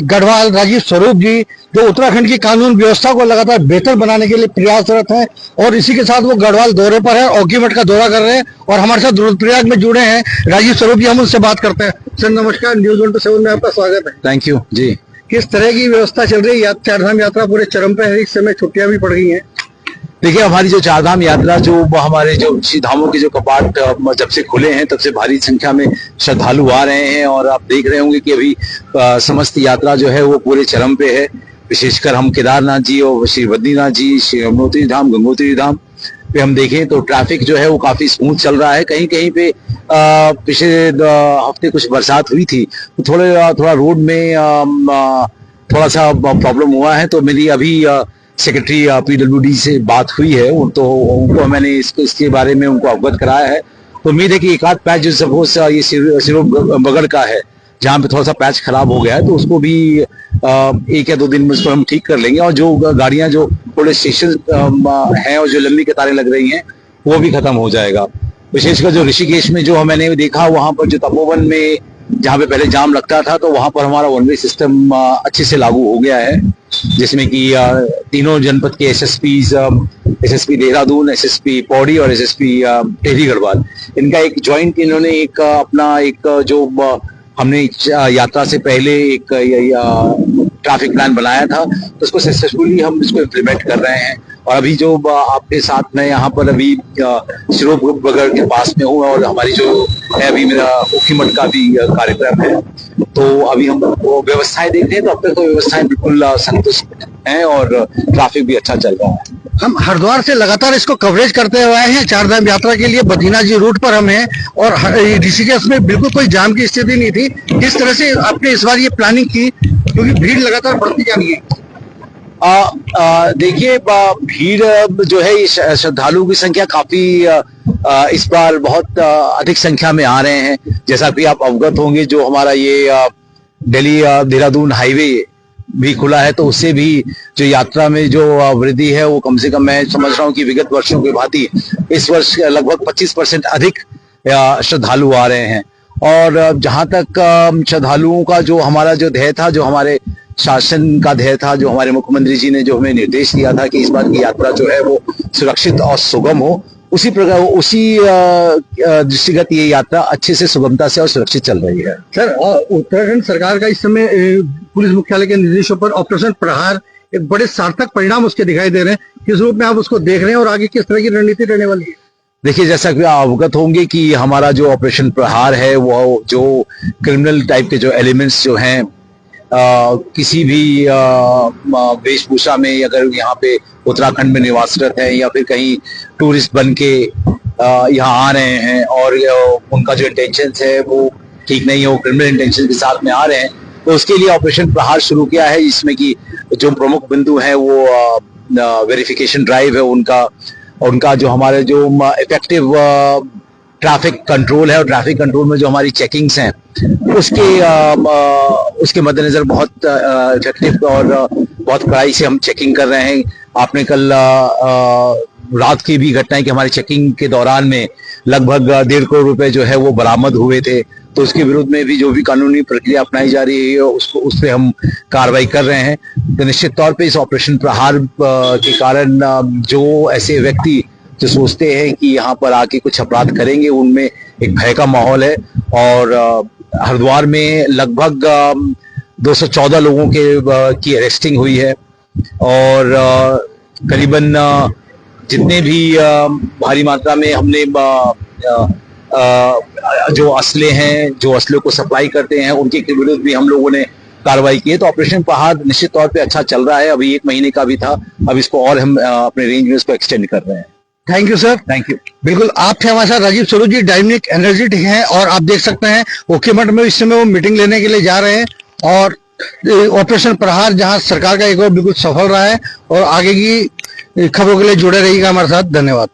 गढ़वाल राजीव स्वरूप जी जो उत्तराखंड की कानून व्यवस्था को लगातार बेहतर बनाने के लिए प्रयासरत हैं और इसी के साथ वो गढ़वाल दौरे पर है, ओखीमठ का दौरा कर रहे हैं और हमारे साथ रुद्रप्रयाग में जुड़े हैं राजीव स्वरूप जी। हम उनसे बात करते हैं। सर नमस्कार, न्यूज़ 127 में आपका स्वागत है। थैंक यू जी। किस तरह की व्यवस्था चल रही है? चारधाम यात्रा पूरे चरम पे है, इस समय छुट्टियां भी पड़ गई हैं। देखिए, हमारी जो चारधाम यात्रा जो हमारे जो धामों के जो कपाट जब से खुले हैं तब से भारी संख्या में श्रद्धालु आ रहे हैं और आप देख रहे होंगे कि अभी समस्त यात्रा जो है वो पूरे चरम पे है। विशेषकर हम केदारनाथ जी और श्री बद्रीनाथ जी, श्री यमुनोत्री धाम, गंगोत्री धाम पे हम देखें तो ट्रैफिक जो है वो काफी स्मूथ चल रहा है। कहीं कहीं पे पिछले हफ्ते कुछ बरसात हुई थी तो थोड़ा रोड में थोड़ा सा प्रॉब्लम हुआ है। तो मेरी अभी सेक्रेटरी PWD से बात हुई है तो उनको मैंने इसके बारे में उनको अवगत कराया है। तो उम्मीद है कि एक आध पैच जो सपोज ये सिरोप बगड़ का है जहाँ पे थोड़ा सा पैच खराब हो गया है तो उसको भी 1 या 2 दिन में उसको हम ठीक कर लेंगे। और जो गाड़ियां जो थोड़े स्टेशन हैं और जो लंबी कतारें लग रही हैं वो भी खत्म हो जाएगा। विशेषकर जो ऋषिकेश में जो मैंने देखा वहां पर जो तपोवन में जहाँ पे पहले जाम लगता था तो वहां पर हमारा वन वे सिस्टम अच्छे से लागू हो गया है, जिसमें कि तीनों जनपद के SSP देहरादून, SSP पौड़ी और SSP टिहरी गढ़वाल, इनका एक ज्वाइंट इन्होंने एक अपना एक जो हमने यात्रा से पहले एक ट्रैफिक प्लान बनाया था तो उसको सक्सेसफुली हम इसको इम्प्लीमेंट कर रहे हैं। और अभी जो आपके साथ मैं यहाँ पर अभी सिरोप बगड़ के पास में हूँ और हमारी जो है अभी मेरा ओखीमठ का भी कार्यक्रम है तो अभी हम वो व्यवस्थाएं देखते हैं तो अब तक तो व्यवस्थाएं बिल्कुल संतुष्ट हैं और ट्रैफिक भी अच्छा चल रहा है। हम हरिद्वार से लगातार इसको कवरेज करते हुए आए हैं। चारधाम यात्रा के लिए बद्रीनाथ जी रूट पर हम हैं और ऋषिकेश में बिल्कुल कोई जाम की स्थिति नहीं थी। किस तरह से आपने इस बार ये प्लानिंग की, क्योंकि भीड़ लगातार बढ़ती जा रही है? देखिए, भीड़ जो है श्रद्धालुओं की संख्या काफी इस बार बहुत अधिक संख्या में आ रहे हैं। जैसा कि आप अवगत होंगे जो हमारा ये दिल्ली देहरादून हाईवे भी खुला है तो उससे भी जो यात्रा में जो वृद्धि है वो कम से कम मैं समझ रहा हूँ कि विगत वर्षों की भांति इस वर्ष लगभग 25% अधिक श्रद्धालु आ रहे हैं। और जहां तक श्रद्धालुओं का जो हमारा जो ध्येय था, जो हमारे शासन का ध्येय था, जो हमारे मुख्यमंत्री जी ने जो हमें निर्देश दिया था कि इस बार की यात्रा जो है वो सुरक्षित और सुगम हो, उसी प्रकार उसी दृष्टिगत ये यात्रा अच्छे से सुगमता से और सुरक्षित चल रही है। सर, उत्तराखंड सरकार का इस समय पुलिस मुख्यालय के निर्देशों पर ऑपरेशन प्रहार एक बड़े सार्थक परिणाम उसके दिखाई दे रहे हैं। किस रूप में आप उसको देख रहे हैं और आगे किस तरह की रणनीति रहने वाली है? देखिए, जैसा कि आप अवगत होंगे कि हमारा जो ऑपरेशन प्रहार है वो जो क्रिमिनल टाइप के जो एलिमेंट्स जो हैं किसी भी वेशभूषा में अगर यहाँ पे उत्तराखंड में निवासरत है या फिर कहीं टूरिस्ट बन के यहाँ आ रहे हैं और उनका जो इंटेंशन है वो ठीक नहीं है, वो क्रिमिनल इंटेंशन के साथ में आ रहे हैं तो उसके लिए ऑपरेशन प्रहार शुरू किया है, जिसमें कि जो प्रमुख बिंदु है वो वेरिफिकेशन ड्राइव है उनका जो हमारे जो इफेक्टिव ट्रैफिक कंट्रोल है और ट्रैफिक कंट्रोल में जो हमारी चेकिंग्स हैं उसके मद्देनजर बहुत इफेक्टिव और बहुत कड़ाई से हम चेकिंग कर रहे हैं। आपने कल रात की भी घटना है कि हमारी चेकिंग के दौरान में लगभग 1.5 करोड़ रुपए जो है वो बरामद हुए थे तो उसके विरुद्ध में भी जो भी कानूनी प्रक्रिया अपनाई जा रही है उस पर हम कार्रवाई कर रहे हैं। तो निश्चित तौर पे इस ऑपरेशन प्रहार के कारण जो ऐसे व्यक्ति जो सोचते हैं कि यहाँ पर आके कुछ अपराध करेंगे उनमें एक भय का माहौल है। और हरिद्वार में लगभग 214 लोगों की अरेस्टिंग हुई है और करीबन जितने भी भारी मात्रा में हमने जो असले हैं, जो असले को सप्लाई करते हैं उनके विरुद्ध भी हम लोगों ने कार्रवाई की है। तो ऑपरेशन प्रहार निश्चित तौर पे अच्छा चल रहा है। अभी 1 महीने का भी था, अब इसको और हम अपने रेंज में इसको एक्सटेंड कर रहे हैं। Thank you sir. Thank you. बिल्कुल, आप थे हमारे साथ राजीव स्वरूप जी, डायनामिक एनर्जेटिक हैं और आप देख सकते हैं ओखीमठ में इस समय वो मीटिंग लेने के लिए जा रहे हैं और ऑपरेशन प्रहार जहां सरकार का एक और बिल्कुल सफल रहा है। और आगे की खबरों के लिए जुड़े रहिएगा हमारे साथ। धन्यवाद।